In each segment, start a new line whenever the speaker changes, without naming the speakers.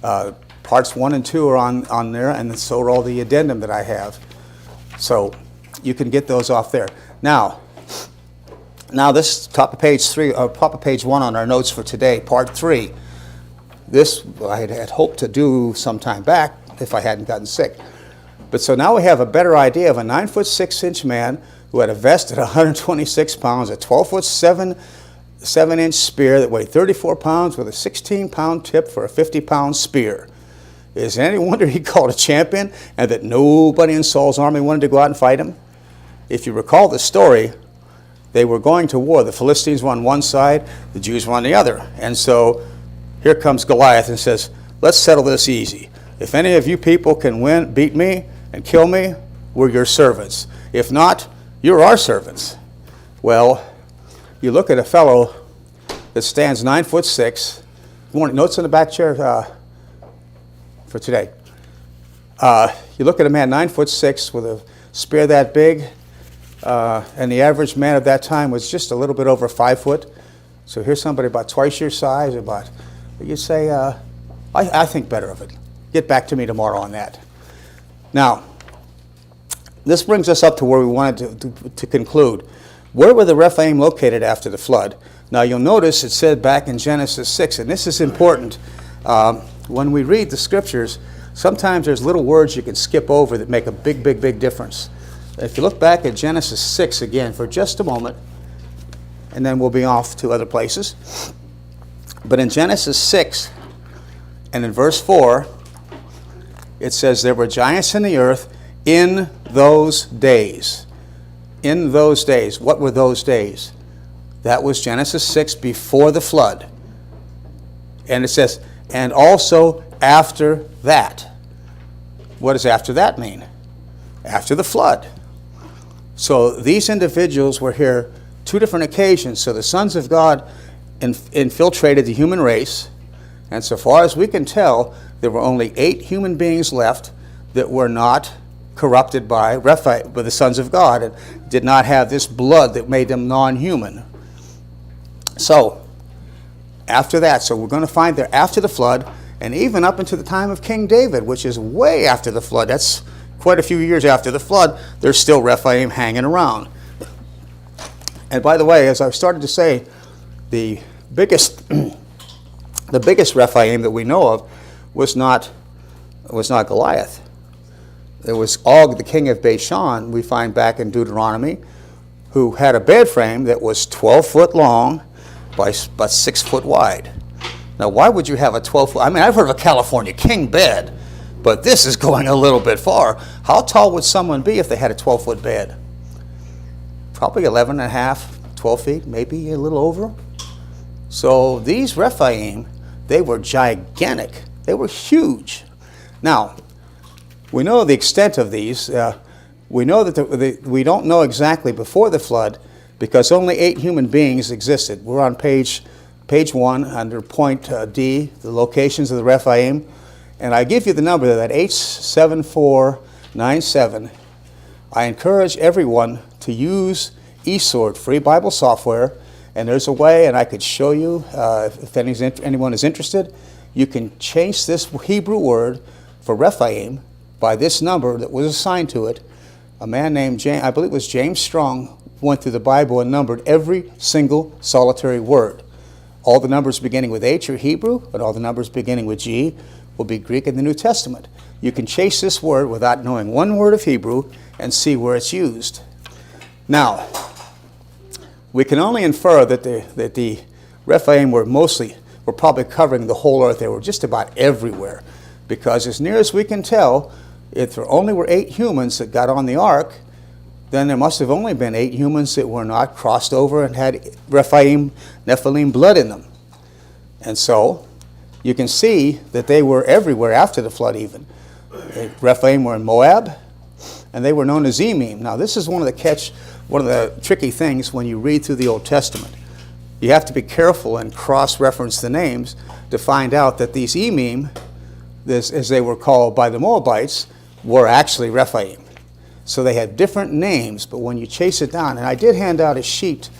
Parts 1 and 2 are on there, and so are all the addendum that I have. So you can get those off there. Now this top of page 3, or top of page 1 on our notes for today, part 3. This I had hoped to do some time back if I hadn't gotten sick. But so now we have a better idea of a 9 foot 6 inch man who had a vest at 126 pounds, a 12 foot 7 inch spear that weighed 34 pounds with a 16-pound tip for a 50-pound spear. Is it any wonder he called a champion and that nobody in Saul's army wanted to go out and fight him? If you recall the story, they were going to war. The Philistines were on one side, the Jews were on the other. And so here comes Goliath and says, let's settle this easy. If any of you people can beat me and kill me, we're your servants. If not, you're our servants. Well, you look at a fellow that stands 9 foot 6. Notes in the back chair for today. You look at a man 9 foot 6 with a spear that big, and the average man of that time was just a little bit over 5 foot. So here's somebody about twice your size. You say, I think better of it. Get back to me tomorrow on that. Now, this brings us up to where we wanted to conclude. Where were the Rephaim located after the flood? Now, you'll notice it said back in Genesis 6, and this is important. When we read the scriptures, sometimes there's little words you can skip over that make a big, big, big difference. If you look back at Genesis 6 again for just a moment, and then we'll be off to other places. But in Genesis 6 and in verse 4, it says, there were giants in the earth in those days. In those days. What were those days? That was Genesis 6 before the flood. And it says, and also after that. What does after that mean? After the flood. So these individuals were here 2 different occasions. So the sons of God infiltrated the human race. And so far as we can tell, there were only 8 human beings left that were not corrupted by the sons of God and did not have this blood that made them non-human. So, after that, so we're going to find there after the flood, and even up into the time of King David, which is way after the flood. That's quite a few years after the flood. There's still Rephaim hanging around. And by the way, as I started to say, the biggest Rephaim that we know of was not Goliath. There was Og, the king of Bashan, we find back in Deuteronomy, who had a bed frame that was 12 foot long by about 6 foot wide. Now, why would you have a 12 foot? I mean, I've heard of a California king bed, but this is going a little bit far. How tall would someone be if they had a 12 foot bed? Probably 11 and a half, 12 feet, maybe a little over. So these Rephaim, they were gigantic. They were huge. Now, we know the extent of these. We know that we don't know exactly before the flood because only 8 human beings existed. We're on page 1 under point D, the locations of the Rephaim. And I give you the number, that H7497. I encourage everyone to use eSword, free Bible software. And there's a way, and I could show you if anyone is interested. You can change this Hebrew word for Rephaim by this number that was assigned to it. A man named James, I believe it was James Strong, went through the Bible and numbered every single solitary word. All the numbers beginning with H are Hebrew, and all the numbers beginning with G will be Greek in the New Testament. You can chase this word without knowing one word of Hebrew and see where it's used. Now, we can only infer that the Rephaim were probably covering the whole earth. They were just about everywhere. Because as near as we can tell, if there only were 8 humans that got on the ark, then there must have only been 8 humans that were not crossed over and had Nephilim blood in them. And so you can see that they were everywhere after the flood even. Rephaim were in Moab, and they were known as Emim. Now this is one of the tricky things when you read through the Old Testament. You have to be careful and cross-reference the names to find out that these Emim, as they were called by the Moabites, were actually Rephaim. So they had different names, but when you chase it down, and I did hand out a sheet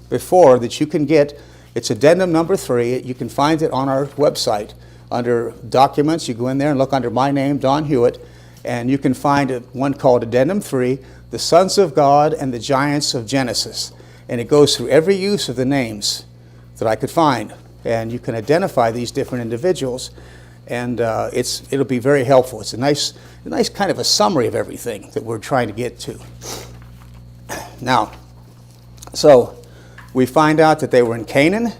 before that you can get, it's addendum number 3, you can find it on our website, under Documents, you go in there and look under my name, Don Hewitt, and you can find one called Addendum 3, The Sons of God and the Giants of Genesis. And it goes through every use of the names that I could find. And you can identify these different individuals, and it'll be very helpful. It's a nice kind of a summary of everything that we're trying to get to. Now, so we find out that they were in Canaan.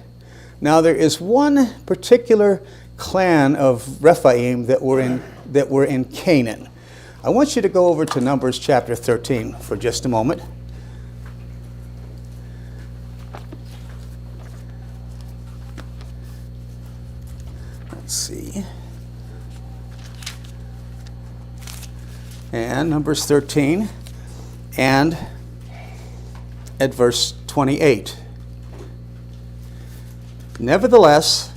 Now there is one particular clan of Rephaim that were in Canaan. I want you to go over to Numbers chapter 13 for just a moment. Let's see. And Numbers 13 and at verse 28. Nevertheless,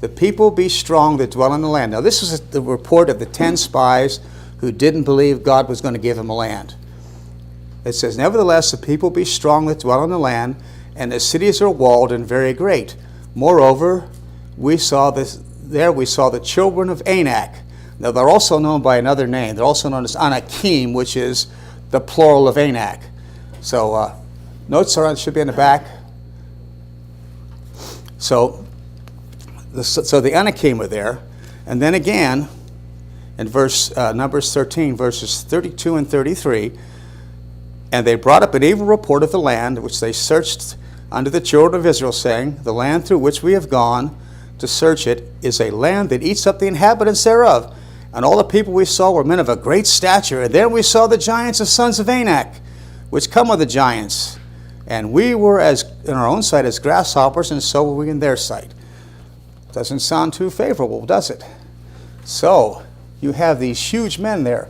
the people be strong that dwell in the land. Now this is the report of the 10 spies who didn't believe God was going to give them a land. It says, nevertheless, the people be strong that dwell in the land, and the cities are walled and very great. Moreover, we saw the children of Anak. Now they're also known by another name. They're also known as Anakim, which is the plural of Anak. So notes should be in the back. So the Anakim are there. And then again, in Numbers 13, verses 32 and 33, and they brought up an evil report of the land, which they searched unto the children of Israel, saying, the land through which we have gone to search it is a land that eats up the inhabitants thereof. And all the people we saw were men of a great stature. And then we saw the giants of sons of Anak, which come of the giants. And we were as in our own sight as grasshoppers, and so were we in their sight. Doesn't sound too favorable, does it? So, you have these huge men there.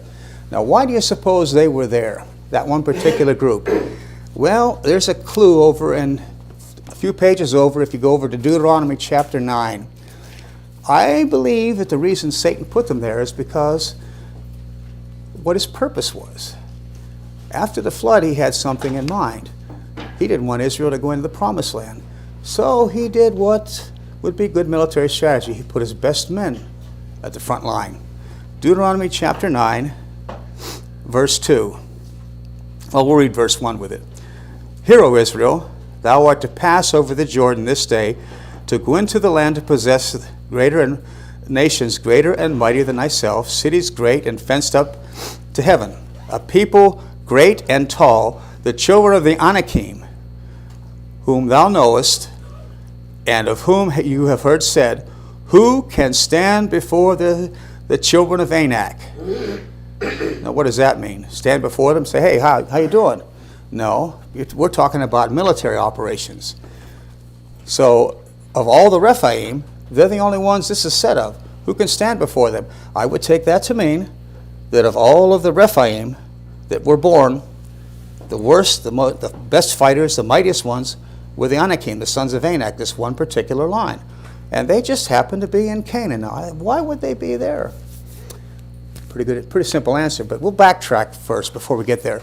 Now, why do you suppose they were there, that one particular group? Well, there's a clue over in a few pages over, if you go over to Deuteronomy chapter 9. I believe that the reason Satan put them there is because what his purpose was. After the flood, he had something in mind. He didn't want Israel to go into the promised land. So he did what would be good military strategy. He put his best men at the front line. Deuteronomy chapter 9, verse 2. Well, we'll read verse 1 with it. Hear, O Israel, thou art to pass over the Jordan this day, to go into the land to possess nations greater and mightier than thyself, cities great and fenced up to heaven, a people great and tall, the children of the Anakim, whom thou knowest, and of whom you have heard said, who can stand before the children of Anak? Now, what does that mean? Stand before them, say, hey, how you doing? No, we're talking about military operations. So, of all the Rephaim, they're the only ones this is said of. Who can stand before them? I would take that to mean that of all of the Rephaim that were born, the worst, the best fighters, the mightiest ones, were the Anakim, the sons of Anak, this one particular line. And they just happened to be in Canaan. Now, why would they be there? Pretty simple answer, but we'll backtrack first before we get there.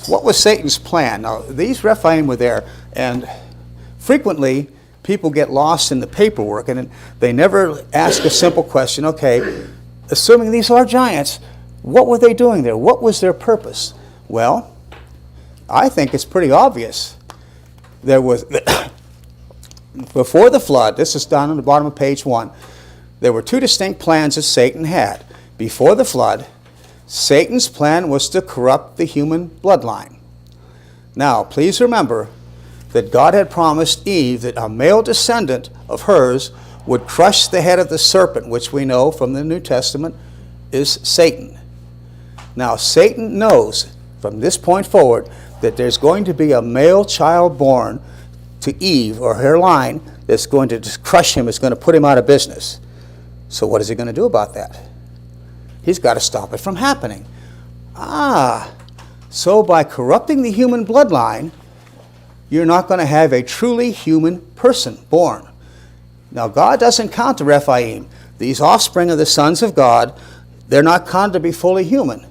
What was Satan's plan? Now, these Rephaim were there, and frequently people get lost in the paperwork, and they never ask a simple question. Okay, assuming these are giants, what were they doing there? What was their purpose? Well, I think it's pretty obvious. There was, before the flood, this is down on the bottom of page 1, there were 2 distinct plans that Satan had. Before the flood, Satan's plan was to corrupt the human bloodline. Now, please remember that God had promised Eve that a male descendant of hers would crush the head of the serpent, which we know from the New Testament is Satan. Now, Satan knows from this point forward that there's going to be a male child born to Eve or her line that's going to just crush him, it's going to put him out of business. So what is he going to do about that? He's got to stop it from happening. So by corrupting the human bloodline, you're not going to have a truly human person born. Now, God doesn't count the Rephaim. These offspring of the sons of God, they're not counted to be fully human.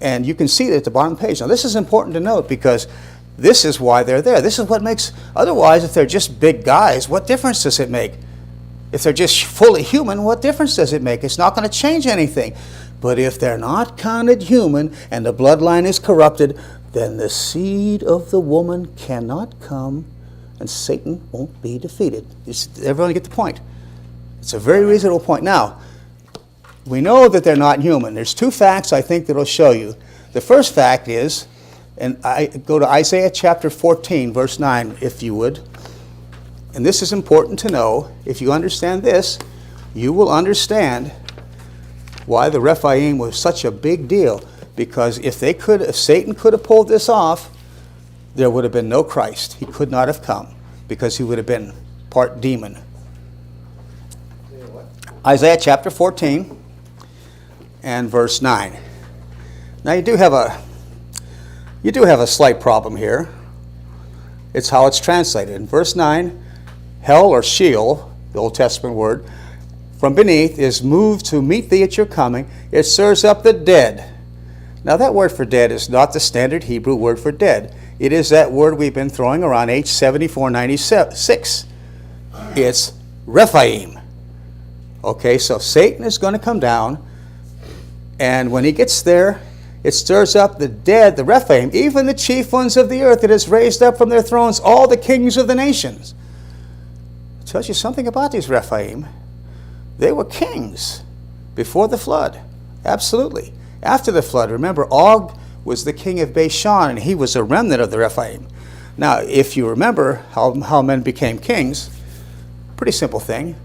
And you can see that at the bottom of the page. Now, this is important to note because this is why they're there. This is what makes, otherwise, if they're just big guys, what difference does it make? If they're just fully human, what difference does it make? It's not going to change anything. But if they're not counted human and the bloodline is corrupted, then the seed of the woman cannot come and Satan won't be defeated. Everyone get the point? It's a very reasonable point. Now, we know that they're not human. There's two facts I think that will show you. The first fact is, and I go to Isaiah chapter 14, verse 9, if you would. And this is important to know. If you understand this, you will understand why the Rephaim was such a big deal. Because if Satan could have pulled this off, there would have been no Christ. He could not have come because he would have been part demon. Isaiah chapter 14 and verse 9. Now you do have a slight problem here. It's how it's translated. In verse 9, hell or Sheol, the Old Testament word, from beneath is moved to meet thee at your coming. It stirs up the dead. Now that word for dead is not the standard Hebrew word for dead. It is that word we've been throwing around H7496. It's Rephaim. Okay, so Satan is going to come down, and when he gets there, it stirs up the dead, the Rephaim, even the chief ones of the earth. It has raised up from their thrones all the kings of the nations. It tells you something about these Rephaim. They were kings before the flood. Absolutely. After the flood, remember, Og was the king of Bashan, and he was a remnant of the Rephaim. Now, if you remember how men became kings, pretty simple thing.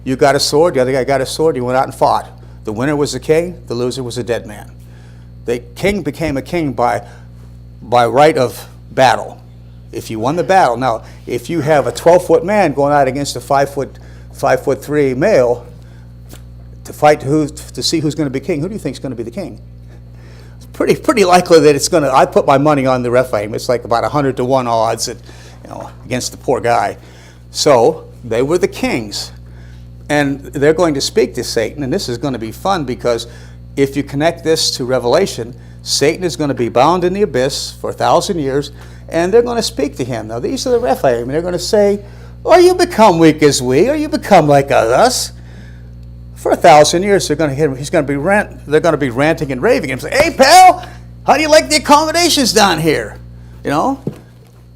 You got a sword, the other guy got a sword, you went out and fought. The winner was the king, the loser was a dead man. The king became a king by right of battle. If you won the battle. Now, if you have a 12-foot man going out against a 5'3" male to fight to see who's going to be king, who do you think is going to be the king? It's pretty likely that it's going to. I put my money on the Rephaim. It's like about 100-to-1 odds that, against the poor guy. So they were the kings, and they're going to speak to Satan, and this is going to be fun because if you connect this to Revelation, Satan is going to be bound in the abyss for 1,000 years, and they're going to speak to him. Now, these are the Rephaim, and they're going to say, "Are you become weak as we? Are you become like us?" For 1,000 years, they're going to hit him. They're going to be ranting and raving, and say, "Hey, pal, how do you like the accommodations down here?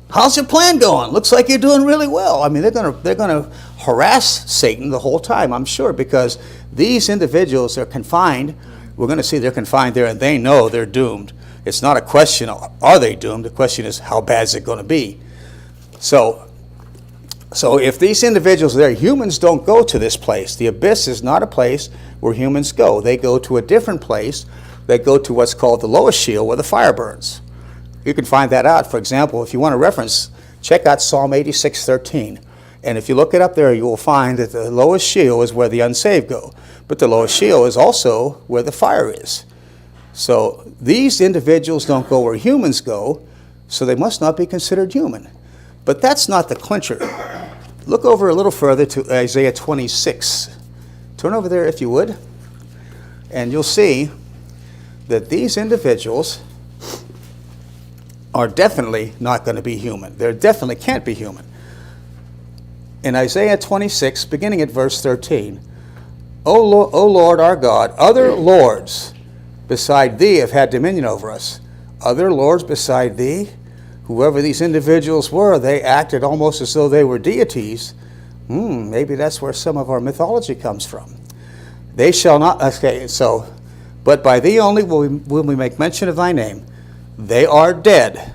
How's your plan going? Looks like you're doing really well." I mean, they're going to harass Satan the whole time, I'm sure, because these individuals are confined. We're going to see they're confined there, and they know they're doomed. It's not a question of are they doomed. The question is how bad is it going to be. So if these individuals are there, humans don't go to this place. The abyss is not a place where humans go. They go to a different place. They go to what's called the lowest Sheol, where the fire burns. You can find that out. For example, if you want a reference, check out Psalm 86:13. And if you look it up there, you will find that the lowest Sheol is where the unsaved go. But the lowest Sheol is also where the fire is. So these individuals don't go where humans go, so they must not be considered human. But that's not the clincher. Look over a little further to Isaiah 26. Turn over there if you would. And you'll see that these individuals are definitely not going to be human. They definitely can't be human. In Isaiah 26, beginning at verse 13, O Lord our God, other lords beside thee have had dominion over us. Other lords beside thee, whoever these individuals were, they acted almost as though they were deities. Maybe that's where some of our mythology comes from. They shall not, but by thee only will we make mention of thy name. They are dead.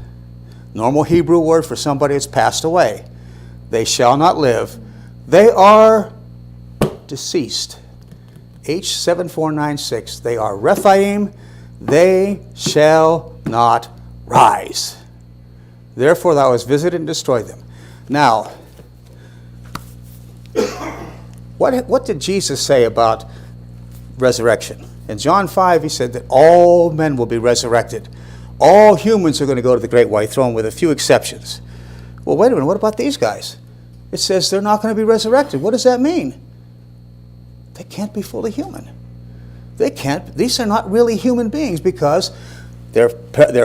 Normal Hebrew word for somebody that's passed away. They shall not live. They are deceased. H7496. They are Rephaim. They shall not rise. Therefore thou hast visited and destroyed them. Now, what did Jesus say about resurrection? In John 5, he said that all men will be resurrected. All humans are going to go to the great white throne with a few exceptions. Well, wait a minute, what about these guys? It says they're not going to be resurrected. What does that mean? They can't be fully human. They can't. These are not really human beings because their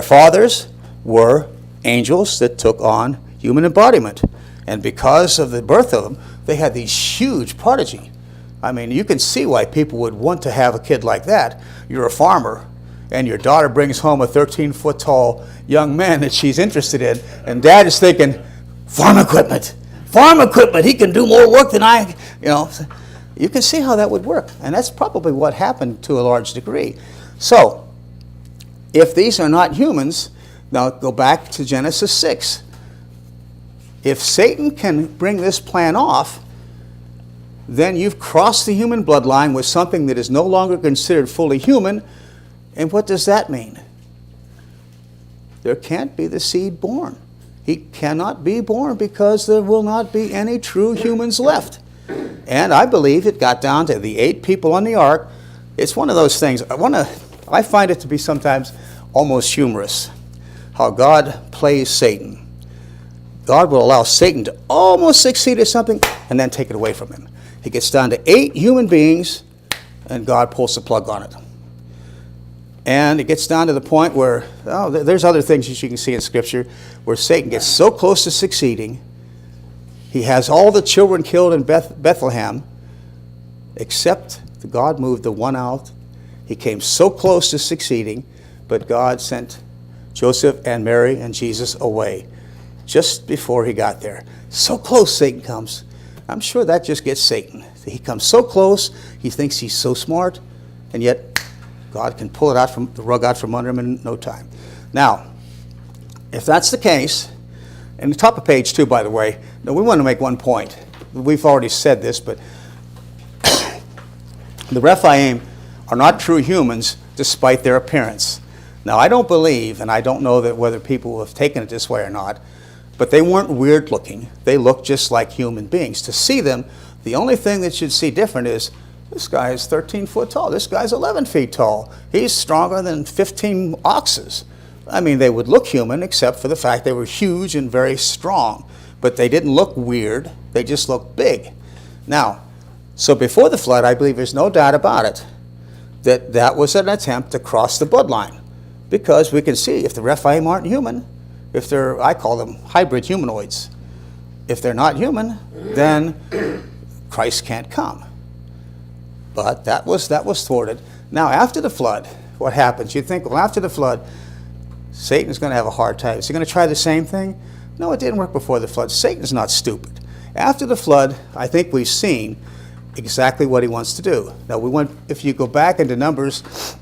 fathers were angels that took on human embodiment. And because of the birth of them, they had these huge prodigy. I mean, you can see why people would want to have a kid like that. You're a farmer, and your daughter brings home a 13-foot tall young man that she's interested in, and dad is thinking, farm equipment, he can do more work than I, you know. You can see how that would work, and that's probably what happened to a large degree. So, if these are not humans, now go back to Genesis 6. If Satan can bring this plan off, then you've crossed the human bloodline with something that is no longer considered fully human. And what does that mean? There can't be the seed born. He cannot be born because there will not be any true humans left. And I believe it got down to the 8 people on the ark. It's one of those things. I find it to be sometimes almost humorous how God plays Satan. God will allow Satan to almost succeed at something and then take it away from him. He gets down to 8 human beings, and God pulls the plug on it. And it gets down to the point where, there's other things that you can see in Scripture, where Satan gets so close to succeeding. He has all the children killed in Bethlehem, except God moved the one out. He came so close to succeeding, but God sent Joseph and Mary and Jesus away just before he got there. So close Satan comes. I'm sure that just gets Satan. He comes so close, he thinks he's so smart, and yet God can pull it out from the rug out from under him in no time. Now, if that's the case, and the top of page 2, by the way, now we want to make one point. We've already said this, but the Rephaim are not true humans despite their appearance. Now, I don't believe, and I don't know that whether people have taken it this way or not, but they weren't weird looking. They looked just like human beings. To see them, the only thing that you'd see different is, this guy is 13 foot tall. This guy's 11 feet tall. He's stronger than 15 oxes. I mean, they would look human except for the fact they were huge and very strong. But they didn't look weird. They just looked big. Now, so before the flood, I believe there's no doubt about it, that was an attempt to cross the bloodline. Because we can see if the Rephaim aren't human, if they're, I call them hybrid humanoids. If they're not human, then Christ can't come. But that was thwarted. Now, after the flood, what happens? You think, well, after the flood, Satan's going to have a hard time. Is he going to try the same thing? No, it didn't work before the flood. Satan's not stupid. After the flood, I think we've seen exactly what he wants to do. Now, if you go back into Numbers,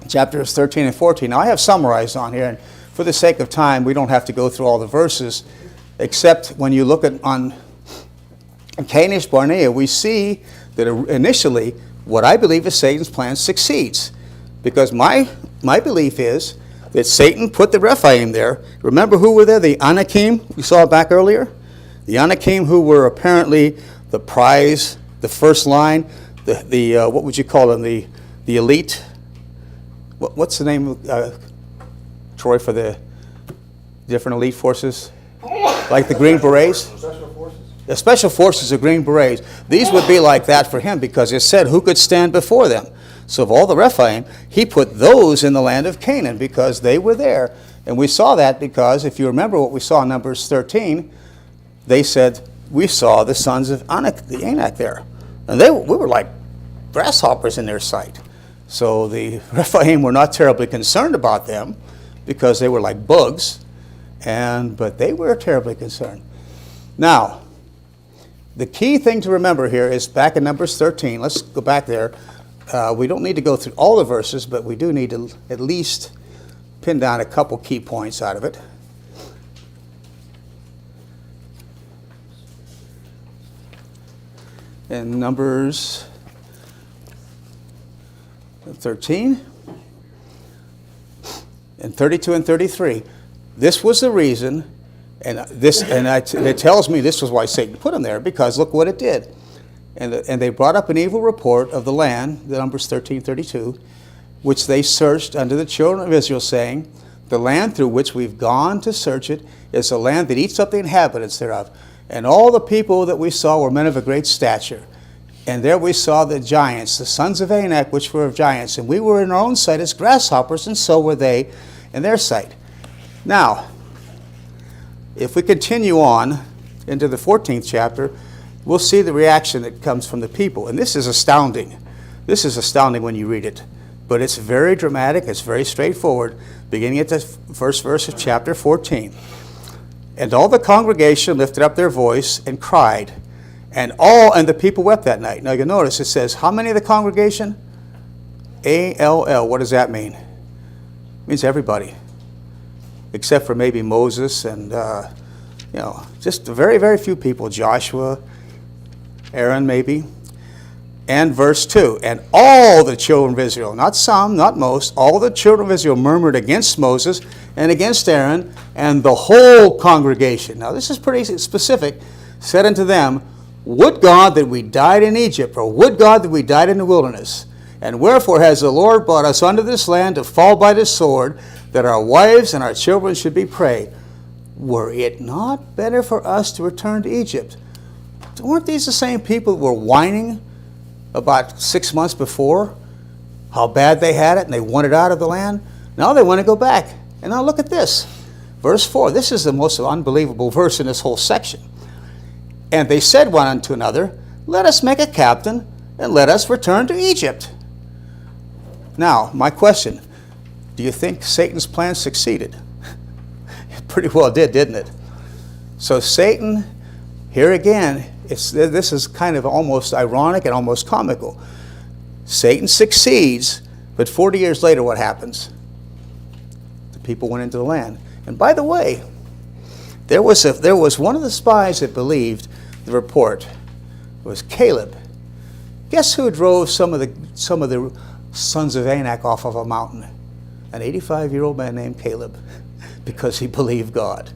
chapters 13 and 14. Now, I have summarized on here, and for the sake of time, we don't have to go through all the verses, except when you look at on Kadesh Barnea, we see that initially what I believe is Satan's plan succeeds. Because my belief is that Satan put the Rephaim there. Remember who were there? The Anakim, we saw back earlier? The Anakim, who were apparently the prize, the first line, the what would you call them? The elite. What's the name of Troy for the different elite forces? Like the Green Berets?
Special forces.
The special forces of Green Berets. These would be like that for him because it said who could stand before them. So of all the Rephaim, he put those in the land of Canaan because they were there. And we saw that because if you remember what we saw in Numbers 13, they said, we saw the sons of Anak there. And we were like grasshoppers in their sight. So the Rephaim were not terribly concerned about them because they were like bugs, but they were terribly concerned. Now, the key thing to remember here is back in Numbers 13. Let's go back there. We don't need to go through all the verses, but we do need to at least pin down a couple key points out of it. In Numbers 13 and 32 and 33, this was the reason, it tells me this was why Satan put him there, because look what it did. And they brought up an evil report of the land, the Numbers 13:32, which they searched unto the children of Israel, saying, the land through which we've gone to search it is a land that eats up the inhabitants thereof. And all the people that we saw were men of a great stature. And there we saw the giants, the sons of Anak, which were of giants. And we were in our own sight as grasshoppers, and so were they in their sight. Now, if we continue on into the 14th chapter, we'll see the reaction that comes from the people. And this is astounding. This is astounding when you read it. But it's very dramatic. It's very straightforward. Beginning at the first verse of chapter 14. And all the congregation lifted up their voice and cried. And the people wept that night. Now you notice it says, how many of the congregation? A-L-L. What does that mean? It means everybody. Except for maybe Moses and, just very, very few people. Joshua, Aaron maybe. And verse 2, and all the children of Israel, not some, not most, all the children of Israel murmured against Moses and against Aaron and the whole congregation. Now this is pretty specific. Said unto them, would God that we died in Egypt, or would God that we died in the wilderness? And wherefore has the Lord brought us unto this land to fall by the sword, that our wives and our children should be prey? Were it not better for us to return to Egypt? Weren't these the same people that were whining about 6 months before how bad they had it and they wanted out of the land? Now they want to go back. And now look at this. Verse 4. This is the most unbelievable verse in this whole section. And they said one unto another, let us make a captain and let us return to Egypt. Now, my question, do you think Satan's plan succeeded? It pretty well did, didn't it? So Satan, here again, this is kind of almost ironic and almost comical. Satan succeeds, but 40 years later, what happens? The people went into the land. And by the way, there was one of the spies that believed the report. It was Caleb. Guess who drove some of the sons of Anak off of a mountain? An 85-year-old man named Caleb, because he believed God.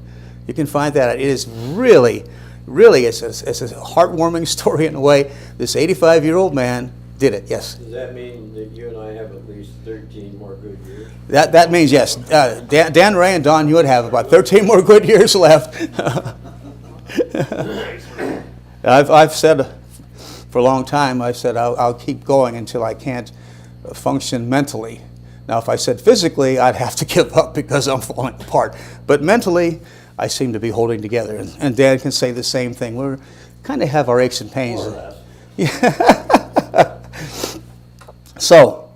You can find that. It is really, it's a heartwarming story in a way. This 85-year-old man did it, yes.
Does that mean that you and I have at least 13 more good years?
That means, yes. Dan Ray and Don Hewitt have about 13 more good years left. I've said for a long time, I said I'll keep going until I can't function mentally. Now, if I said physically, I'd have to give up because I'm falling apart. But mentally, I seem to be holding together. And Dan can say the same thing. We kind of have our aches and pains. So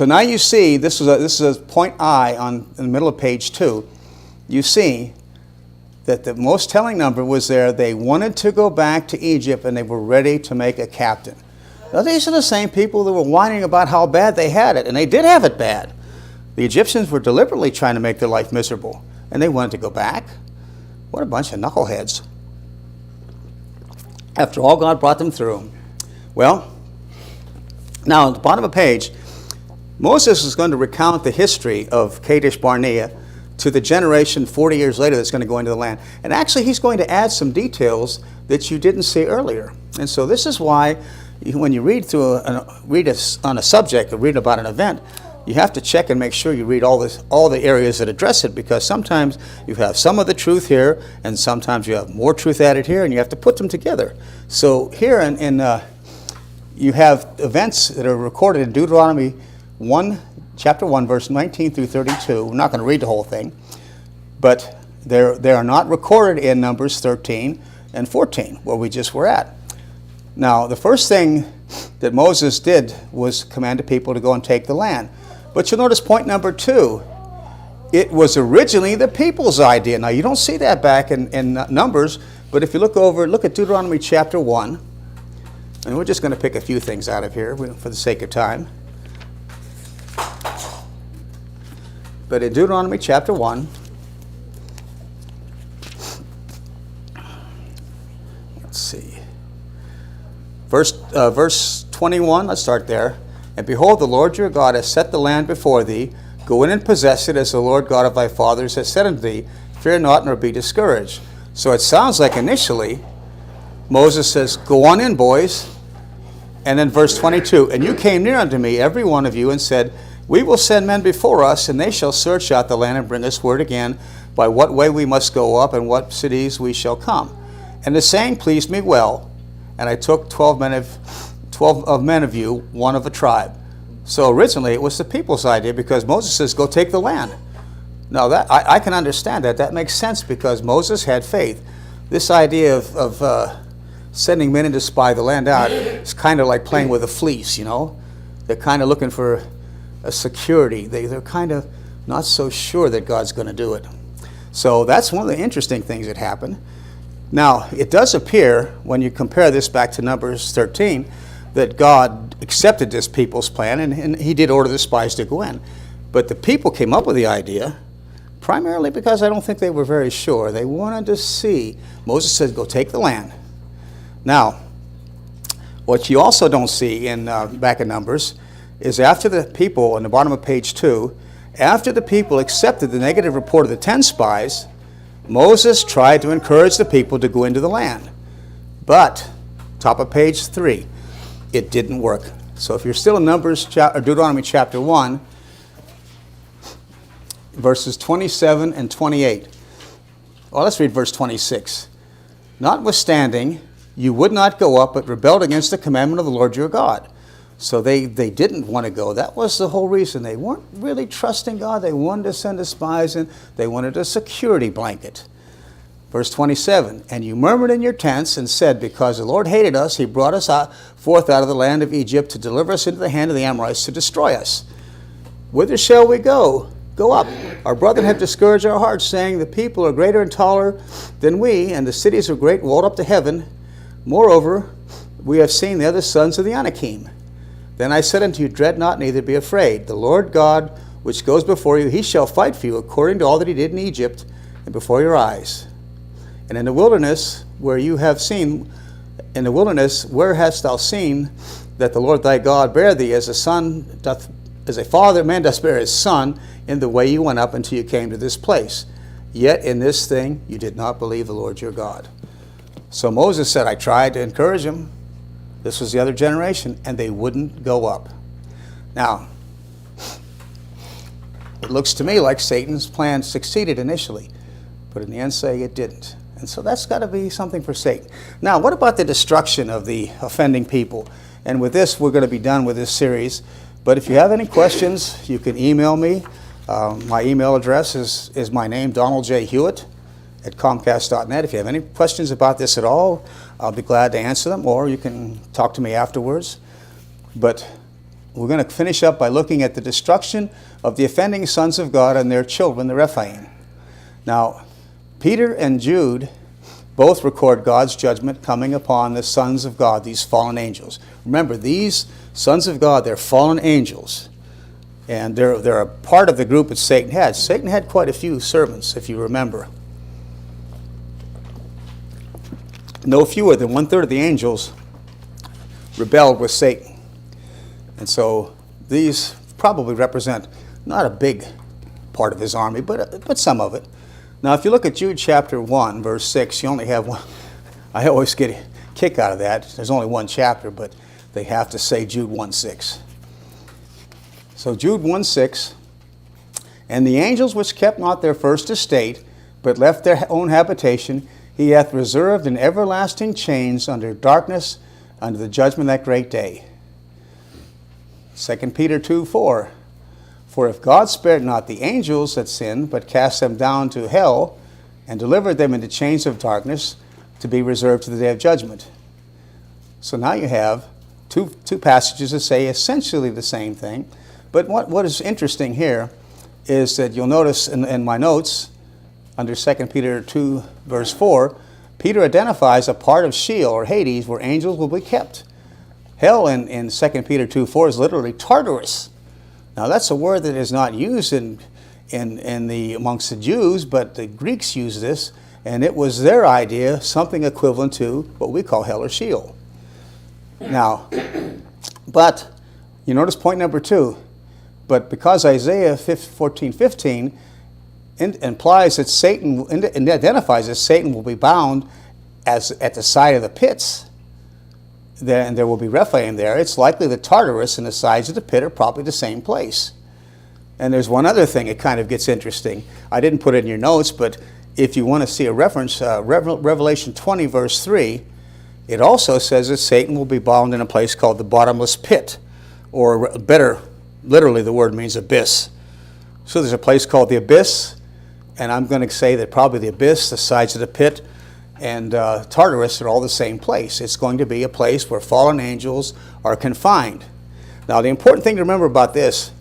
now you see, this is a point I in the middle of page 2. You see that the most telling number was there. They wanted to go back to Egypt and they were ready to make a captain. Now these are the same people that were whining about how bad they had it, and they did have it bad. The Egyptians were deliberately trying to make their life miserable, and they wanted to go back. What a bunch of knuckleheads. After all God brought them through. Well, now at the bottom of the page, Moses is going to recount the history of Kadesh Barnea to the generation 40 years later that's going to go into the land. And actually he's going to add some details that you didn't see earlier. And so this is why when you read on a subject or read about an event, you have to check and make sure you read all the areas that address it, because sometimes you have some of the truth here and sometimes you have more truth added here, and you have to put them together. So here you have events that are recorded in Deuteronomy 1, chapter 1, verse 19 through 32. We're not going to read the whole thing, but they are not recorded in Numbers 13 and 14, where we just were at. Now, the first thing that Moses did was command the people to go and take the land. But you'll notice point number 2, it was originally the people's idea. Now, you don't see that back in Numbers, but if you look at Deuteronomy chapter 1, and we're just going to pick a few things out of here for the sake of time. But in Deuteronomy chapter 1, let's see. Verse 21, let's start there. And behold, the Lord your God has set the land before thee. Go in and possess it, as the Lord God of thy fathers has said unto thee. Fear not, nor be discouraged. So it sounds like initially Moses says, go on in, boys. And then verse 22, and you came near unto me, every one of you, and said, we will send men before us, and they shall search out the land and bring us word again by what way we must go up and what cities we shall come. And the saying pleased me well. And I took 12 men of you, one of a tribe. So originally it was the people's idea, because Moses says, go take the land. Now that I can understand that. That makes sense, because Moses had faith. This idea of sending men in to spy the land out is kind of like playing with a fleece, you know. They're kind of looking for a security. They're kind of not so sure that God's going to do it. So that's one of the interesting things that happened. Now, it does appear, when you compare this back to Numbers 13, that God accepted this people's plan, and he did order the spies to go in. But the people came up with the idea, primarily because I don't think they were very sure. They wanted to see. Moses said, go take the land. Now, what you also don't see in back in Numbers is after the people, on the bottom of page 2, after the people accepted the negative report of the 10 spies, Moses tried to encourage the people to go into the land. But, top of page 3, it didn't work. So if you're still in Deuteronomy chapter 1, verses 27 and 28. Well, let's read verse 26. Notwithstanding, you would not go up, but rebelled against the commandment of the Lord your God. So they didn't want to go. That was the whole reason. They weren't really trusting God. They wanted to send the spies in. They wanted a security blanket. Verse 27, and you murmured in your tents and said, because the Lord hated us, he brought us forth out of the land of Egypt to deliver us into the hand of the Amorites to destroy us. Whither shall we go? Go up. Our brethren have discouraged our hearts, saying, the people are greater and taller than we, and the cities are great, walled up to heaven. Moreover, we have seen the other sons of the Anakim. Then I said unto you, dread not, neither be afraid. The Lord God, which goes before you, he shall fight for you, according to all that he did in Egypt, and before your eyes. And in the wilderness, where hast thou seen that the Lord thy God bare thee, as a father, man doth bear his son, in the way you went up until you came to this place. Yet in this thing you did not believe the Lord your God. So Moses said, I tried to encourage them. This was the other generation, and they wouldn't go up. Now, it looks to me like Satan's plan succeeded initially, but in the end say it didn't. And so that's got to be something for Satan. Now, what about the destruction of the offending people? And with this, we're going to be done with this series. But if you have any questions, you can email me. My email address is my name, Donald J. Hewitt at Comcast.net. If you have any questions about this at all, I'll be glad to answer them, or you can talk to me afterwards. But we're going to finish up by looking at the destruction of the offending sons of God and their children, the Rephaim. Now, Peter and Jude both record God's judgment coming upon the sons of God, these fallen angels. Remember, these sons of God, they're fallen angels. And they're a part of the group that Satan had. Satan had quite a few servants, if you remember. No fewer than 1/3 of the angels rebelled with Satan. And so these probably represent not a big part of his army, but some of it. Now, if you look at Jude chapter 1, verse 6, you only have one. I always get a kick out of that. There's only one chapter, but they have to say Jude 1:6. So Jude 1:6, and the angels which kept not their first estate, but left their own habitation, he hath reserved in everlasting chains under darkness, under the judgment of that great day. 2 Peter 2:4, for if God spared not the angels that sinned, but cast them down to hell, and delivered them into chains of darkness, to be reserved to the day of judgment. So now you have two passages that say essentially the same thing. But what is interesting here is that you'll notice in my notes, under 2 Peter 2, verse 4, Peter identifies a part of Sheol, or Hades, where angels will be kept. Hell in 2 Peter 2:4 is literally Tartarus. Now that's a word that is not used amongst the Jews, but the Greeks use this, and it was their idea, something equivalent to what we call hell or Sheol. Now, but you notice point number 2. But because Isaiah 14:15 implies that Satan, and identifies that Satan will be bound as at the side of the pits, then there will be Rephaim there. It's likely that Tartarus and the sides of the pit are probably the same place. And there's one other thing, it kind of gets interesting. I didn't put it in your notes, but if you want to see a reference, Revelation 20, verse 3, it also says that Satan will be bound in a place called the bottomless pit, or better, literally the word means abyss. So there's a place called the abyss, and I'm going to say that probably the abyss, the sides of the pit, and Tartarus are all the same place. It's going to be a place where fallen angels are confined. Now, the important thing to remember about this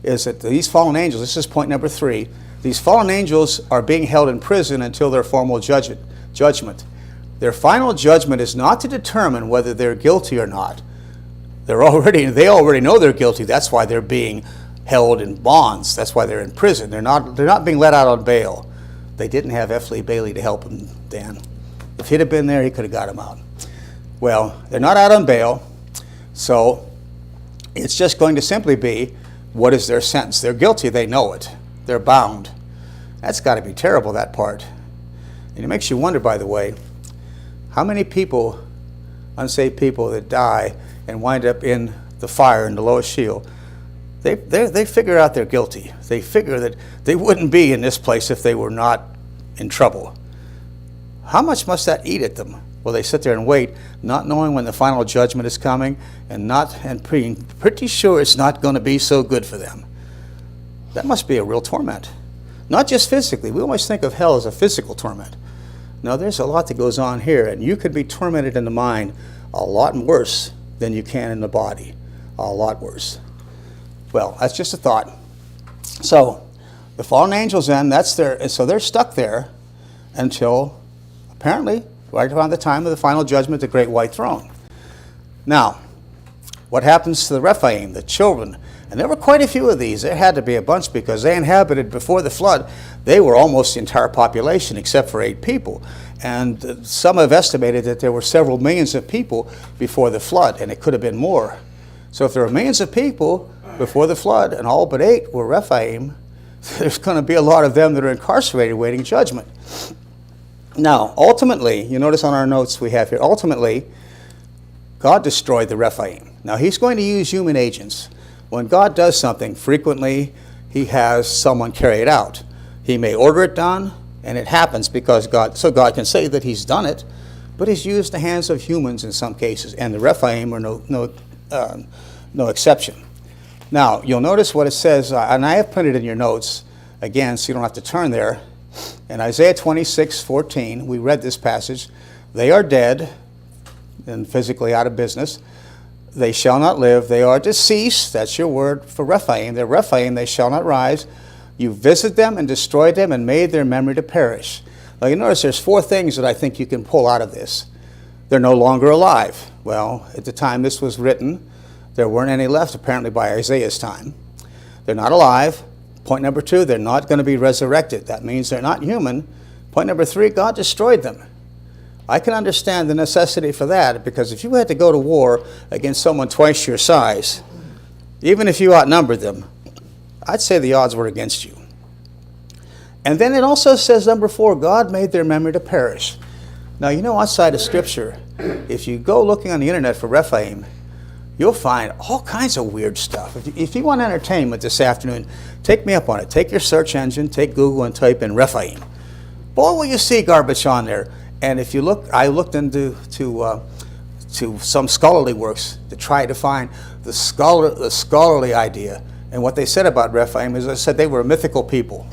is that these fallen angels, this is point number 3, these fallen angels are being held in prison until their formal judgment. Their final judgment is not to determine whether they're guilty or not. They already know they're guilty. That's why they're being held in bonds. That's why they're in prison. They're not being let out on bail. They didn't have F. Lee Bailey to help them, Dan. If he'd have been there, he could have got him out. Well, they're not out on bail, so it's just going to simply be, what is their sentence? They're guilty, they know it. They're bound. That's got to be terrible, that part. And it makes you wonder, by the way, how many people, unsaved people that die and wind up in the fire in the lowest Sheol, they figure out they're guilty. They figure that they wouldn't be in this place if they were not in trouble. How much must that eat at them? Well, they sit there and wait, not knowing when the final judgment is coming, and being pretty sure it's not going to be so good for them. That must be a real torment. Not just physically. We always think of hell as a physical torment. No, there's a lot that goes on here, and you could be tormented in the mind a lot worse than you can in the body. A lot worse. Well, that's just a thought. So, the fallen angels then, so they're stuck there until, apparently, right around the time of the final judgment, the great white throne. Now, what happens to the Rephaim, the children? And there were quite a few of these. There had to be a bunch because they inhabited, before the flood, they were almost the entire population except for 8 people. And some have estimated that there were several millions of people before the flood, and it could have been more. So if there were millions of people before the flood and all but 8 were Rephaim, there's going to be a lot of them that are incarcerated waiting judgment. Now, ultimately, you notice on our notes we have here, ultimately, God destroyed the Rephaim. Now, he's going to use human agents. When God does something, frequently he has someone carry it out. He may order it done, and it happens because God can say that he's done it, but he's used the hands of humans in some cases, and the Rephaim are no exception. Now, you'll notice what it says, and I have printed in your notes, again, so you don't have to turn there. In Isaiah 26:14, we read this passage. They are dead and physically out of business. They shall not live. They are deceased. That's your word for Rephaim. They're Rephaim. They shall not rise. You visited them and destroyed them and made their memory to perish. Now you notice there's 4 things that I think you can pull out of this. They're no longer alive. Well, at the time this was written, there weren't any left apparently by Isaiah's time. They're not alive. Point number 2, they're not going to be resurrected. That means they're not human. Point number 3, God destroyed them. I can understand the necessity for that, because if you had to go to war against someone twice your size, even if you outnumbered them, I'd say the odds were against you. And then it also says, number 4, God made their memory to perish. Now, you know, outside of Scripture, if you go looking on the internet for Rephaim, you'll find all kinds of weird stuff. If you want entertainment this afternoon, take me up on it. Take your search engine, take Google, and type in Rephaim. Boy, will you see garbage on there. And if you look, I looked into some scholarly works to try to find the scholarly idea. And what they said about Rephaim is they said they were a mythical people.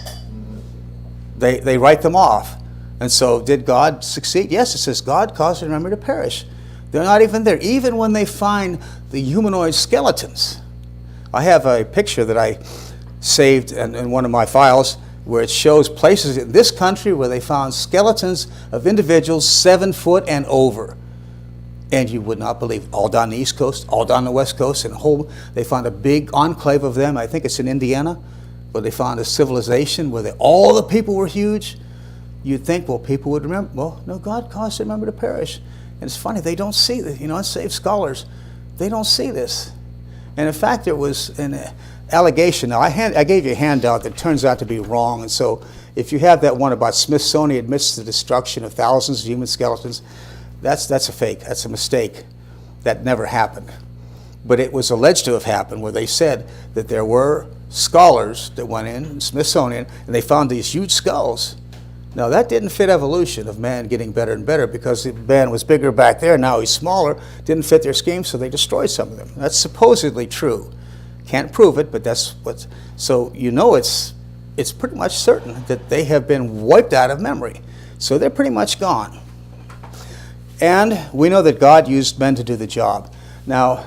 They write them off. And so did God succeed? Yes, it says God caused their memory to perish. They're not even there, even when they find the humanoid skeletons. I have a picture that I saved in one of my files where it shows places in this country where they found skeletons of individuals 7 foot and over. And you would not believe, all down the East Coast, all down the West Coast, and they found a big enclave of them. I think it's in Indiana, where they found a civilization where all the people were huge. You'd think, well, people would remember. Well, no, God caused them to perish. And it's funny, they don't see this. You know, unsaved scholars, they don't see this. And in fact, there was an allegation. Now, I gave you a handout that turns out to be wrong. And so if you have that one about Smithsonian admits the destruction of thousands of human skeletons, that's a fake. That's a mistake. That never happened. But it was alleged to have happened, where they said that there were scholars that went in, Smithsonian, and they found these huge skulls. Now, that didn't fit evolution of man getting better and better, because the man was bigger back there, now he's smaller. Didn't fit their scheme, so they destroyed some of them. That's supposedly true. Can't prove it, but that's what's... So you know it's pretty much certain that they have been wiped out of memory. So they're pretty much gone. And we know that God used men to do the job. Now,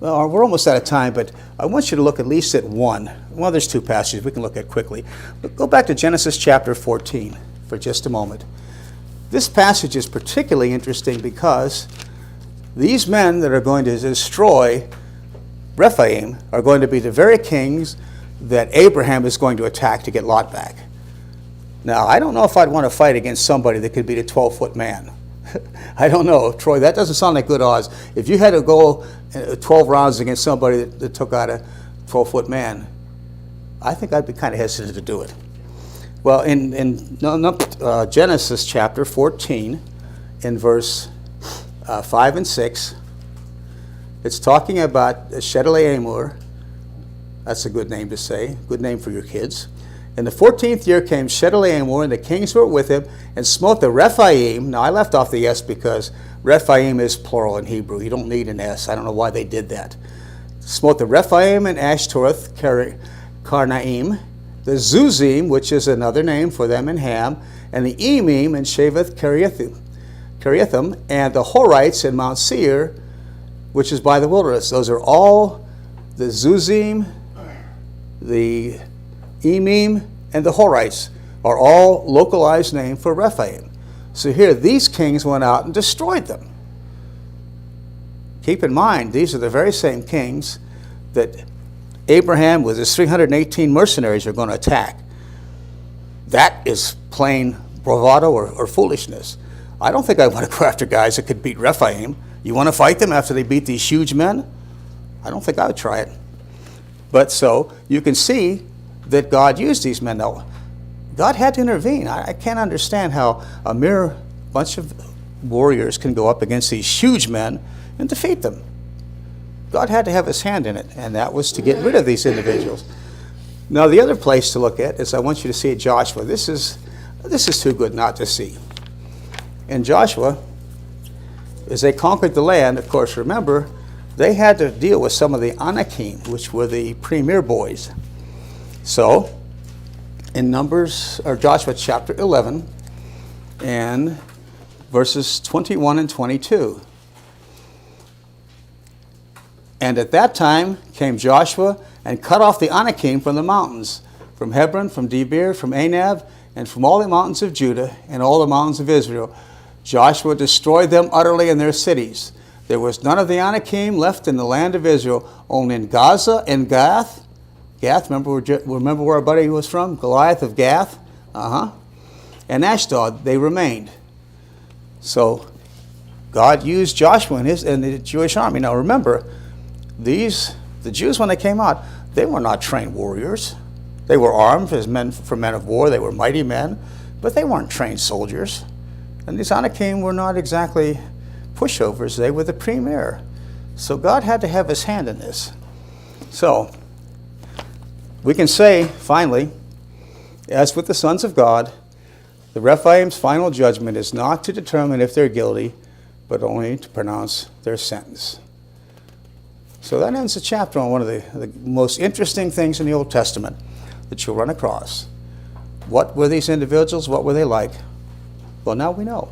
well, we're almost out of time, but I want you to look at least at one. Well, there's two passages we can look at quickly. But go back to Genesis chapter 14 for just a moment. This passage is particularly interesting because these men that are going to destroy Rephaim are going to be the very kings that Abraham is going to attack to get Lot back. Now, I don't know if I'd want to fight against somebody that could beat a 12-foot man. I don't know, Troy, that doesn't sound like good odds. If you had to go 12 rounds against somebody that took out a 12-foot man, I think I'd be kind of hesitant to do it. Well, in Genesis chapter 14, in verse 5 and 6, it's talking about Chedorlaomer. That's a good name to say, good name for your kids. In the 14th year came Chedorlaomer, and the kings who were with him, and smote the Rephaim. Now, I left off the S because Rephaim is plural in Hebrew. You don't need an S. I don't know why they did that. Smote the Rephaim and Ashtoreth, Karnaim, the Zuzim, which is another name for them in Ham, and the Emim and Shaveth Kiriathim, and the Horites in Mount Seir, which is by the wilderness. Those are all the Zuzim, the Emim, and the Horites are all localized name for Rephaim. So here, these kings went out and destroyed them. Keep in mind, these are the very same kings that Abraham with his 318 mercenaries are going to attack. That is plain bravado or foolishness. I don't think I want to go after guys that could beat Rephaim. You want to fight them after they beat these huge men? I don't think I would try it. But so, you can see that God used these men. Now, God had to intervene. I can't understand how a mere bunch of warriors can go up against these huge men and defeat them. God had to have his hand in it, and that was to get rid of these individuals. Now, the other place to look at is I want you to see Joshua. This is too good not to see. In Joshua, as they conquered the land, of course, remember, they had to deal with some of the Anakim, which were the premier boys. So, in Joshua chapter 11, and verses 21 and 22. And at that time came Joshua and cut off the Anakim from the mountains, from Hebron, from Debir, from Anab, and from all the mountains of Judah and all the mountains of Israel. Joshua destroyed them utterly in their cities. There was none of the Anakim left in the land of Israel, only in Gaza and Gath. Gath, remember where our buddy was from? Goliath of Gath? And Ashdod, they remained. So God used Joshua and the Jewish army. Now remember, the Jews, when they came out, they were not trained warriors. They were armed as men of war. They were mighty men, but they weren't trained soldiers. And these Anakim were not exactly pushovers. They were the premier. So God had to have his hand in this. So we can say, finally, as with the sons of God, the Rephaim's final judgment is not to determine if they're guilty, but only to pronounce their sentence. So that ends the chapter on one of the most interesting things in the Old Testament that you'll run across. What were these individuals? What were they like? Well, now we know.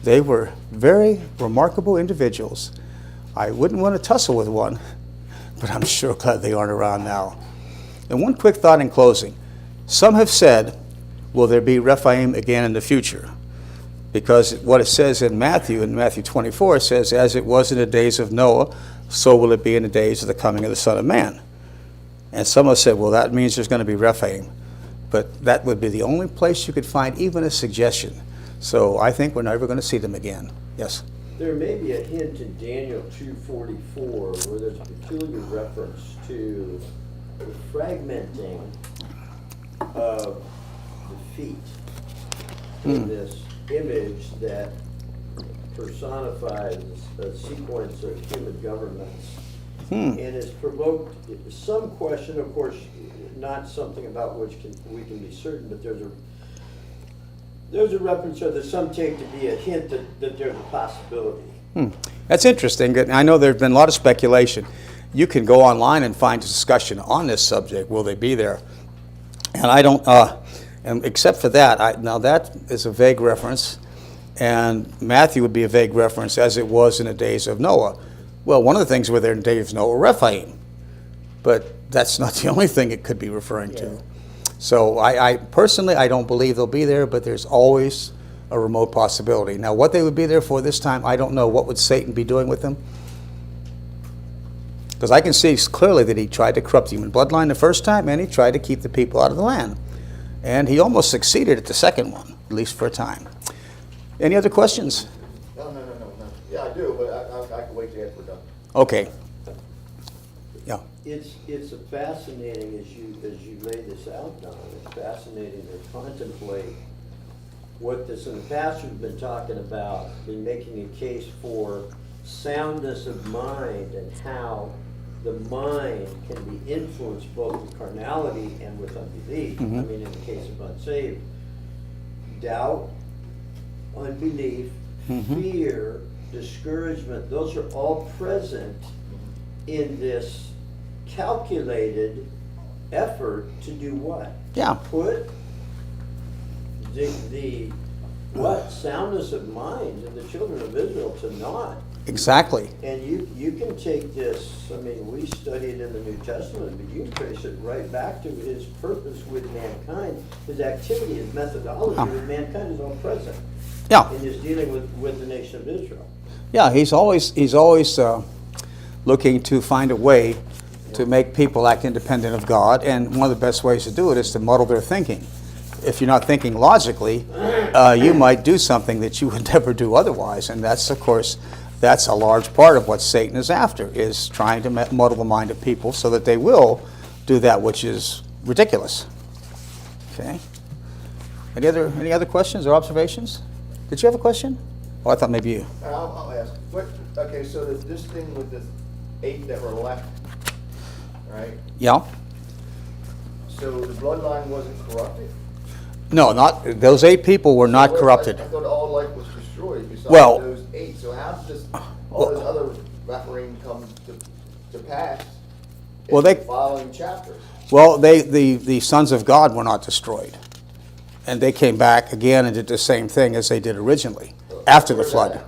They were very remarkable individuals. I wouldn't want to tussle with one, but I'm sure glad they aren't around now. And one quick thought in closing. Some have said, will there be Rephaim again in the future? Because what it says in Matthew 24, it says, as it was in the days of Noah, so will it be in the days of the coming of the Son of Man. And some have said, well, that means there's going to be Rephaim. But that would be the only place you could find even a suggestion. So I think we're never going to see them again. Yes?
There may be a hint in Daniel 2:44 where there's a peculiar reference to the fragmenting of the feet in this image that personifies a sequence of human governments and has provoked some question, of course, not something about which we can be certain, but there's a reference, or there's some take to be a hint that there's a possibility.
That's interesting. I know there's been a lot of speculation. You can go online and find a discussion on this subject. Will they be there? And I don't, and except for that, now that is a vague reference. And Matthew would be a vague reference, as it was in the days of Noah. Well, one of the things were there in the days of Noah were Rephaim. But that's not the only thing it could be referring to. So I personally, I don't believe they'll be there, but there's always a remote possibility. Now, what they would be there for this time, I don't know. What would Satan be doing with them? Because I can see clearly that he tried to corrupt the human bloodline the first time, and he tried to keep the people out of the land. And he almost succeeded at the second one, at least for a time. Any other questions?
No. Yeah, I do, but I can wait till after we're done.
Okay. Yeah.
It's a fascinating, as you lay this out, Don, it's fascinating to contemplate what this, in the past we've been talking about, been making a case for soundness of mind and how the mind can be influenced both with carnality and with unbelief. I mean, in the case of unsaved, doubt, unbelief, fear, discouragement, those are all present in this calculated effort to do what?
Yeah.
Put the what? Soundness of mind in the children of Israel to naught.
Exactly.
And you can take this, I mean, we study it in the New Testament, but you trace it right back to his purpose with mankind. His activity, his methodology with mankind is all present.
Yeah.
In his dealing with the nation of Israel.
Yeah, he's always looking to find a way to make people act independent of God, and one of the best ways to do it is to muddle their thinking. If you're not thinking logically, you might do something that you would never do otherwise, and that's, of course, that's a large part of what Satan is after, is trying to muddle the mind of people so that they will do that which is ridiculous. Okay. Any other questions or observations? Did you have a question? Oh, I thought maybe you.
I'll ask. Okay, so this thing with the 8 that were left, right?
Yeah.
So the bloodline wasn't corrupted?
No, not those 8 people were not corrupted.
I thought all life was destroyed besides
Well-
those 8. So how did all this other Rephaim come to pass in
Well,
the
they-
following chapters?
Well, the sons of God were not destroyed. And they came back again and did the same thing as they did originally, after the
Where's
flood.
that at?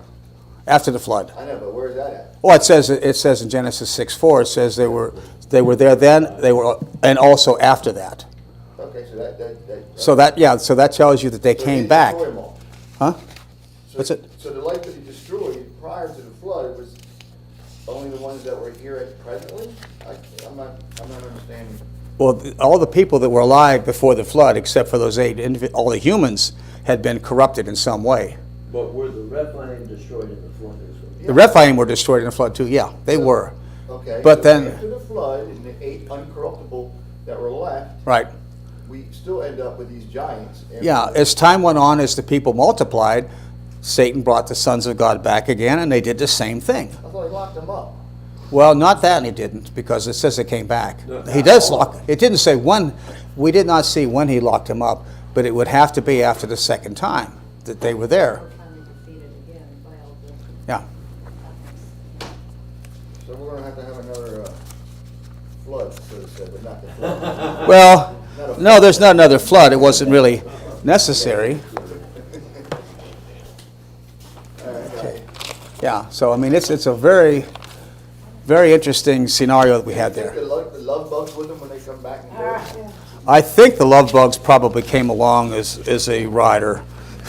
After the flood.
I know, but where's that at?
Well, it says in Genesis 6:4, it says they were there then, and also after that.
Okay,
So that tells you that they
so
came
he
back.
destroyed them all.
Huh?
So,
What's it?
So the life that he destroyed prior to the flood was only the ones that were here at presently? I'm not understanding.
Well, all the people that were alive before the flood, except for those 8, all the humans had been corrupted in some way.
But were the Rephaim destroyed in the flood as well?
The Rephaim were destroyed in the flood too. Yeah, they were.
Okay.
But
so
then-
after the flood and the 8 uncorruptible that were left,
Right.
we still end up with these giants. And
Yeah, as time went on, as the people multiplied, Satan brought the sons of God back again, and they did the same thing.
I thought he locked them up.
Well, not that he didn't, because it says it came back.
No,
He does lock, it didn't say when, we did not see when he locked him up, but it would have to be after the second time that they were there.
Finally defeated again by all the
Yeah.
So we're gonna have another flood, so to say, but not the flood.
Well, no, there's not another flood. It wasn't really necessary.
Okay.
Yeah, so I mean, it's a very, very interesting scenario that we had
Take
there.
the love bugs with them when they come back and go.
I think the love bugs probably came along as a rider.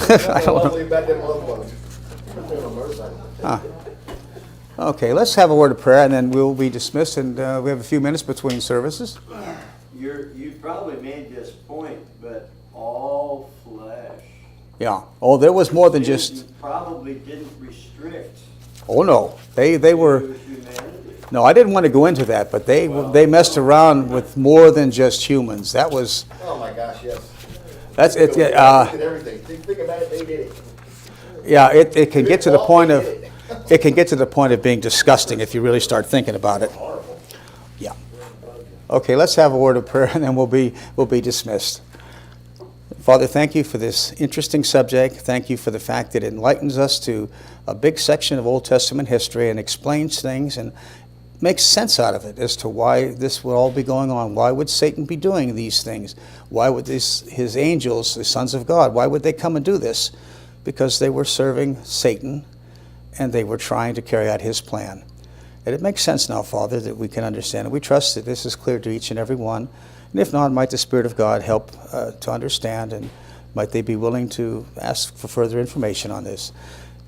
I don't know.
Leave back them love bugs. Put them on a motorcycle.
Okay, let's have a word of prayer, and then we'll be dismissed, and we have a few minutes between services.
You probably made this point, but all flesh.
Yeah. Oh, there was more than
You
just,
probably didn't restrict
oh, no. They were,
to humanity.
no, I didn't want to go into that, but they messed around with more than just humans. That was,
Oh my gosh, yes.
that's, it.
Look at everything. Think about it, they did it.
Yeah, it can get to the point of, it can get to the point of being disgusting if you really start thinking about it.
Horrible.
Yeah. Okay, let's have a word of prayer, and then we'll be dismissed. Father, thank you for this interesting subject. Thank you for the fact that it enlightens us to a big section of Old Testament history and explains things and makes sense out of it as to why this would all be going on. Why would Satan be doing these things? Why would his angels, the sons of God, why would they come and do this? because they were serving Satan and they were trying to carry out his plan. And it makes sense now, Father, that we can understand. And we trust that this is clear to each and every one. And if not, might the Spirit of God help to understand, and might they be willing to ask for further information on this.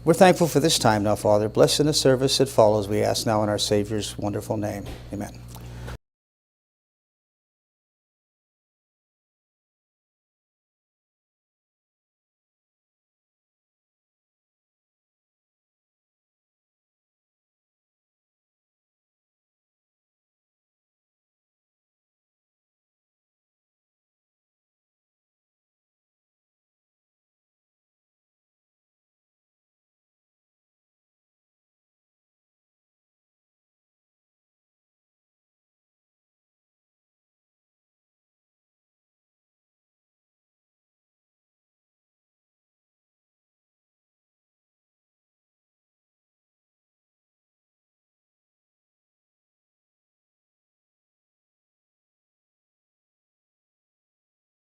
We're thankful for this time now, Father. Bless in the service that follows, we ask now in our Savior's wonderful name. Amen.